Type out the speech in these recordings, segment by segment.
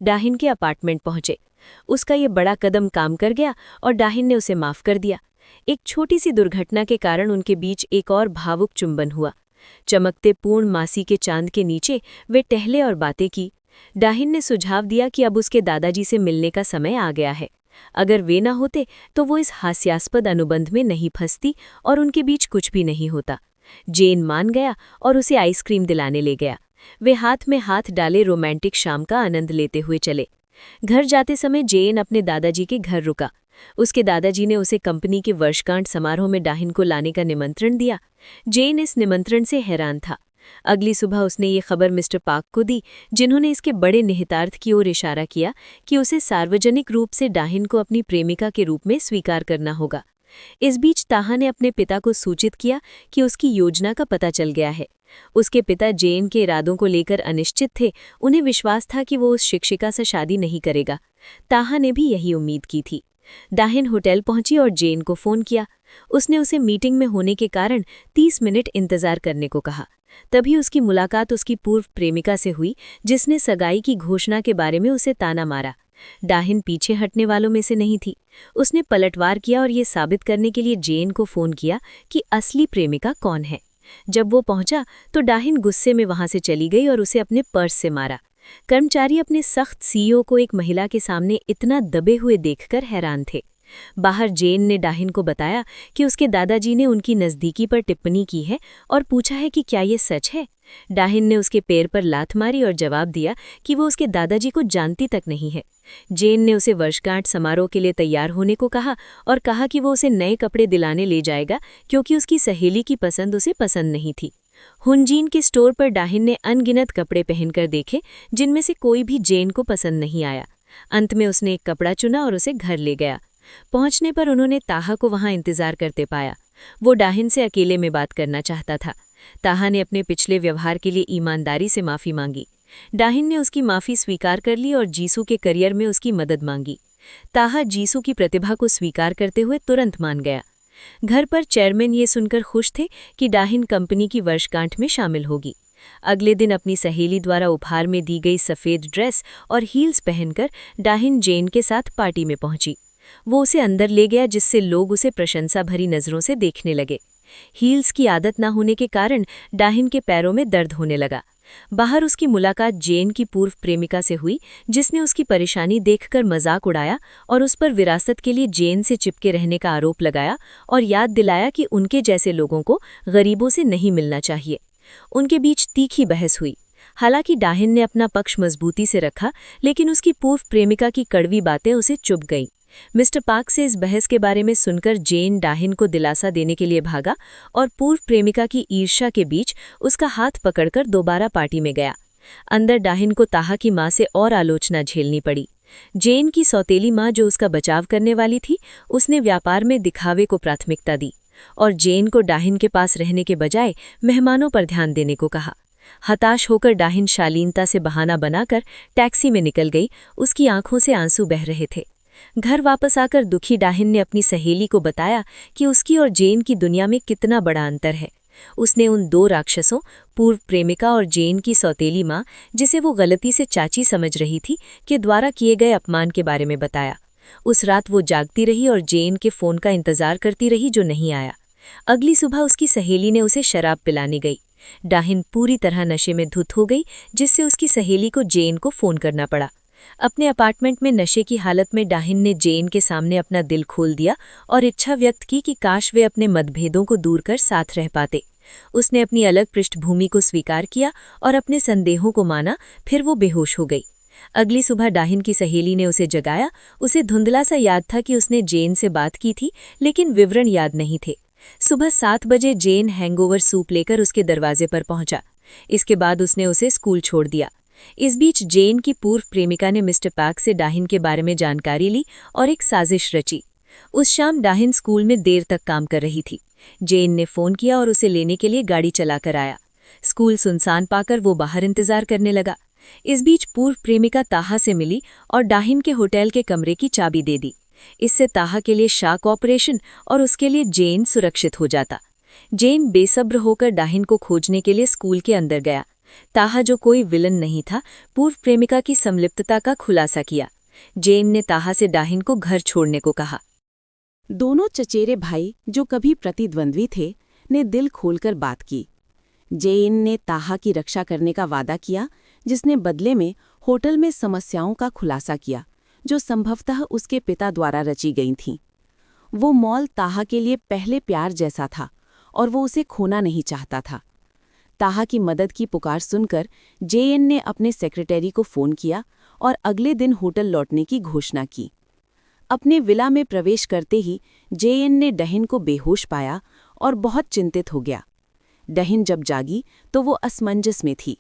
डाहिन के अपार्टमेंट पहुंचे। उसका ये बड़ा कदम काम कर गया और डाहिन ने उसे माफ कर दिया। एक छोटी सी दुर्घटना के कारण उनके बीच एक और भावुक चुंबन हुआ। चमकते पूर्णमासी के चांद के नीचे वे टहले और बातें की। डाहिन ने सुझाव दिया कि अब उसके दादाजी से मिलने का समय आ गया है। अगर वे न होते तो वो इस हास्यास्पद अनुबंध में नहीं फंसती और उनके बीच कुछ भी नहीं होता। जेन मान गया और उसे आइसक्रीम दिलाने ले गया। वे हाथ में हाथ डाले रोमांटिक शाम का आनंद लेते हुए चले। घर जाते समय जेन अपने दादाजी के घर रुका। उसके दादाजी ने उसे कंपनी के वर्षगांठ समारोह में डाहिन को लाने का निमंत्रण दिया। जेन इस निमंत्रण से हैरान था। अगली सुबह उसने ये खबर मिस्टर पार्क को दी, जिन्होंने इसके बड़े निहितार्थ की ओर इशारा किया कि उसे सार्वजनिक रूप से डाहिन को अपनी प्रेमिका के रूप में स्वीकार करना होगा। इस बीच ताहा ने अपने पिता को सूचित किया कि उसकी योजना का पता चल गया है। उसके पिता जेन के इरादों को लेकर अनिश्चित थे। उन्हें विश्वास था कि वो उस शिक्षिका से शादी नहीं करेगा। ताहा ने भी यही उम्मीद की थी। डाहिन होटल पहुंची और जेन को फोन किया। उसने उसे मीटिंग में होने के कारण 30 मिनट इंतजार करने को कहा। तभी उसकी मुलाकात उसकी पूर्व प्रेमिका से हुई, जिसने सगाई की घोषणा के बारे में उसे ताना मारा। डाहिन पीछे हटने वालों में से नहीं थी। उसने पलटवार किया और ये साबित करने के लिए जेन को फोन किया कि असली प्रेमिका कौन है। जब वो पहुंचा तो डाहिन गुस्से में वहां से चली गई और उसे अपने पर्स से मारा। कर्मचारी अपने सख्त सीईओ को एक महिला के सामने इतना दबे हुए देखकर हैरान थे। बाहर जेन ने डाहिन को बताया कि उसके दादाजी ने उनकी नज़दीकी पर टिप्पणी की है और पूछा है कि क्या ये सच है। डाहिन ने उसके पैर पर लात मारी और जवाब दिया कि वो उसके दादाजी को जानती तक नहीं है। जेन ने उसे वर्षगांठ समारोह के लिए तैयार होने को कहा और कहा कि वो उसे नए कपड़े दिलाने ले जाएगा, क्योंकि उसकी सहेली की पसंद उसे पसंद नहीं थी। हुनजीन के स्टोर पर डाहिन ने अनगिनत कपड़े पहनकर देखे, जिनमें से कोई भी जेन को पसंद नहीं आया। अंत में उसने एक कपड़ा चुना और उसे घर ले गया। पहुंचने पर उन्होंने ताहा को वहां इंतजार करते पाया। वो डाहिन से अकेले में बात करना चाहता था। ताहा ने अपने पिछले व्यवहार के लिए ईमानदारी से माफी मांगी। डाहिन ने उसकी माफी स्वीकार कर ली और जीसू के करियर में उसकी मदद मांगी। ताहा जीसू की प्रतिभा को स्वीकार करते हुए तुरंत मान गया। घर पर चेयरमैन ये सुनकर खुश थे कि डाहिन कंपनी की वर्षगांठ में शामिल होगी। अगले दिन अपनी सहेली द्वारा उपहार में दी गई सफ़ेद ड्रेस और हील्स पहनकर डाहिन जेन के साथ पार्टी में पहुंची। वो उसे अंदर ले गया, जिससे लोग उसे प्रशंसा भरी नज़रों से देखने लगे। हील्स की आदत न होने के कारण डाहिन के पैरों में दर्द होने लगा। बाहर उसकी मुलाकात जेन की पूर्व प्रेमिका से हुई, जिसने उसकी परेशानी देखकर मजाक उड़ाया और उस पर विरासत के लिए जेन से चिपके रहने का आरोप लगाया और याद दिलाया कि उनके जैसे लोगों को गरीबों से नहीं मिलना चाहिए। उनके बीच तीखी बहस हुई। हालांकि डाहिन ने अपना पक्ष मजबूती से रखा, लेकिन उसकी पूर्व प्रेमिका की कड़वी बातें उसे चुभ गईं। मिस्टर पार्क से इस बहस के बारे में सुनकर जेन डाहिन को दिलासा देने के लिए भागा और पूर्व प्रेमिका की ईर्ष्या के बीच उसका हाथ पकड़कर दोबारा पार्टी में गया। अंदर डाहिन को ताहा की मां से और आलोचना झेलनी पड़ी। जेन की सौतेली मां, जो उसका बचाव करने वाली थी, उसने व्यापार में दिखावे को प्राथमिकता दी और जेन को डाहिन के पास रहने के बजाय मेहमानों पर ध्यान देने को कहा। हताश होकर डाहिन शालीनता से बहाना बनाकर टैक्सी में निकल गई। उसकी आंखों से आंसू बह रहे थे। घर वापस आकर दुखी डाहिन ने अपनी सहेली को बताया कि उसकी और जेन की दुनिया में कितना बड़ा अंतर है। उसने उन दो राक्षसों, पूर्व प्रेमिका और जेन की सौतेली मां, जिसे वो गलती से चाची समझ रही थी, के द्वारा किए गए अपमान के बारे में बताया। उस रात वो जागती रही और जेन के फोन का इंतजार करती रही, जो नहीं आया। अगली सुबह उसकी सहेली ने उसे शराब पिलाने गई। डाहिन पूरी तरह नशे में धुत हो गई, जिससे उसकी सहेली को जेन को फोन करना पड़ा। अपने अपार्टमेंट में नशे की हालत में डाहिन ने जेन के सामने अपना दिल खोल दिया और इच्छा व्यक्त की कि काश वे अपने मतभेदों को दूर कर साथ रह पाते। उसने अपनी अलग पृष्ठभूमि को स्वीकार किया और अपने संदेहों को माना। फिर वो बेहोश हो गई। अगली सुबह डाहिन की सहेली ने उसे जगाया। उसे धुंधला सा याद था कि उसने जेन से बात की थी, लेकिन विवरण याद नहीं थे। सुबह 7 बजे जेन हैंगओवर सूप लेकर उसके दरवाजे पर पहुंचा। इसके बाद उसने उसे स्कूल छोड़ दिया। इस बीच जेन की पूर्व प्रेमिका ने मिस्टर पार्क से डाहिन के बारे में जानकारी ली और एक साजिश रची। उस शाम डाहिन स्कूल में देर तक काम कर रही थी। जेन ने फोन किया और उसे लेने के लिए गाड़ी चलाकर आया। स्कूल सुनसान पाकर वो बाहर इंतजार करने लगा। इस बीच पूर्व प्रेमिका ताहा से मिली और डाहिन के होटल के कमरे की चाबी दे दी। इससे ताहा के लिए शॉक ऑपरेशन और उसके लिए जेन सुरक्षित हो जाता। जेन बेसब्र होकर डाहिन को खोजने के लिए स्कूल के अंदर गया। ताहा जो कोई विलन नहीं था, पूर्व प्रेमिका की संलिप्तता का खुलासा किया। जेन ने ताहा से डाहिन को घर छोड़ने को कहा। दोनों चचेरे भाई, जो कभी प्रतिद्वंद्वी थे, ने दिल खोलकर बात की। जेन ने ताहा की रक्षा करने का वादा किया, जिसने बदले में होटल में समस्याओं का खुलासा किया, जो संभवतः उसके पिता द्वारा रची गई थीं। वो मॉल ताहा के लिए पहले प्यार जैसा था और वो उसे खोना नहीं चाहता था। ताहा की मदद की पुकार सुनकर जेएन ने अपने सेक्रेटरी को फ़ोन किया और अगले दिन होटल लौटने की घोषणा की। अपने विला में प्रवेश करते ही जेएन ने डहिन को बेहोश पाया और बहुत चिंतित हो गया। डहिन जब जागी तो वो असमंजस में थी।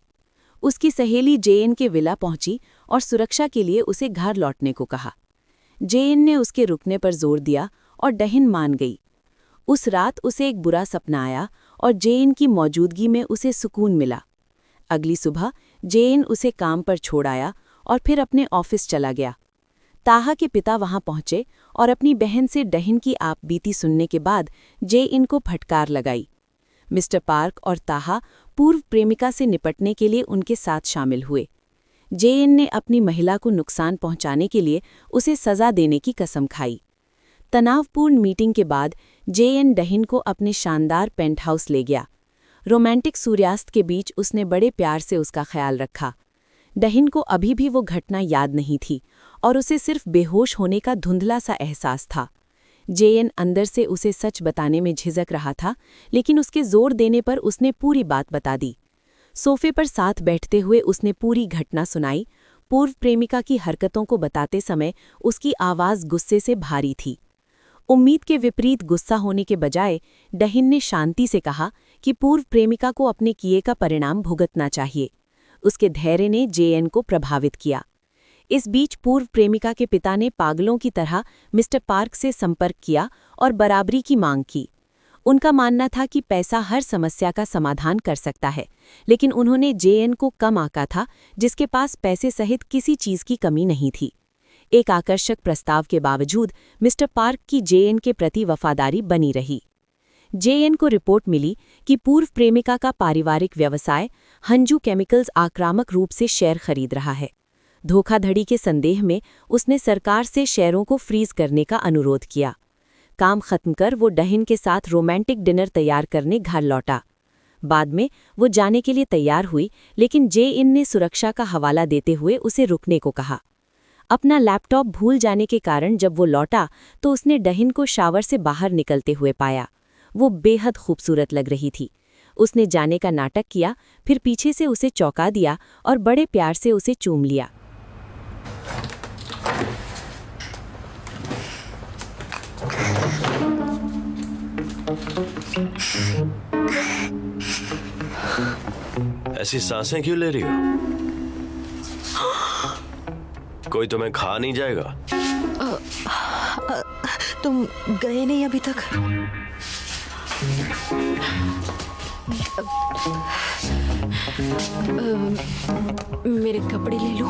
उसकी सहेली जेएन के विला पहुंची और सुरक्षा के लिए उसे घर लौटने को कहा। जेएन ने उसके रुकने पर जोर दिया और डहिन मान गई। उस रात उसे एक बुरा सपना आया और जेएन की मौजूदगी में उसे सुकून मिला। अगली सुबह जेएन उसे काम पर छोड़ आया और फिर अपने ऑफिस चला गया। ताहा के पिता वहां पहुंचे और अपनी बहन से डहिन की आपबीती सुनने के बाद जेएन को फटकार लगाई। मिस्टर पार्क और ताहा पूर्व प्रेमिका से निपटने के लिए उनके साथ शामिल हुए। जेएन ने अपनी महिला को नुकसान पहुंचाने के लिए उसे सजा देने की कसम खाई। तनावपूर्ण मीटिंग के बाद जेएन डहिन को अपने शानदार पेंट हाउस ले गया। रोमांटिक सूर्यास्त के बीच उसने बड़े प्यार से उसका ख्याल रखा। डहिन को अभी भी वो घटना याद नहीं थी और उसे सिर्फ बेहोश होने का धुंधला सा एहसास था। जेएन अंदर से उसे सच बताने में झिझक रहा था, लेकिन उसके जोर देने पर उसने पूरी बात बता दी। सोफे पर साथ बैठते हुए उसने पूरी घटना सुनाई। पूर्व प्रेमिका की हरकतों को बताते समय उसकी आवाज़ गुस्से से भारी थी। उम्मीद के विपरीत गुस्सा होने के बजाय डहिन ने शांति से कहा कि पूर्व प्रेमिका को अपने किए का परिणाम भुगतना चाहिए। उसके धैर्य ने जेएन को प्रभावित किया। इस बीच पूर्व प्रेमिका के पिता ने पागलों की तरह मिस्टर पार्क से संपर्क किया और बराबरी की मांग की। उनका मानना था कि पैसा हर समस्या का समाधान कर सकता है, लेकिन उन्होंने जेएन को कम आंका था, जिसके पास पैसे सहित किसी चीज की कमी नहीं थी। एक आकर्षक प्रस्ताव के बावजूद मिस्टर पार्क की जेएन के प्रति वफादारी बनी रही। जेएन को रिपोर्ट मिली कि पूर्व प्रेमिका का पारिवारिक व्यवसाय हंजू केमिकल्स आक्रामक रूप से शेयर खरीद रहा है। धोखाधड़ी के संदेह में उसने सरकार से शेयरों को फ्रीज करने का अनुरोध किया। काम खत्म कर वो डहिन के साथ रोमांटिक डिनर तैयार करने घर लौटा। बाद में वो जाने के लिए तैयार हुई, लेकिन जेएन ने सुरक्षा का हवाला देते हुए उसे रुकने को कहा। अपना लैपटॉप भूल जाने के कारण जब वो लौटा तो उसने डहिन को शावर से बाहर निकलते हुए पाया। वो बेहद खूबसूरत लग रही थी। उसने जाने का नाटक किया, फिर पीछे से उसे चौंका दिया और बड़े प्यार से उसे चूम लिया। ऐसी सांसें क्यों ले रही हो? कोई तुम्हें खा नहीं जाएगा? तुम गए नहीं अभी तक? मेरे कपड़े ले लो।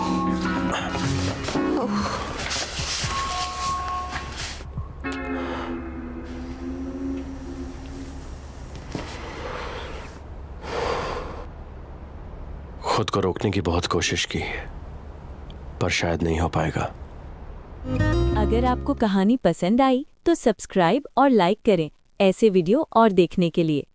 खुद को रोकने की बहुत कोशिश की, पर शायद नहीं हो पाएगा। अगर आपको कहानी पसंद आई तो सब्सक्राइब और लाइक करें ऐसे वीडियो और देखने के लिए।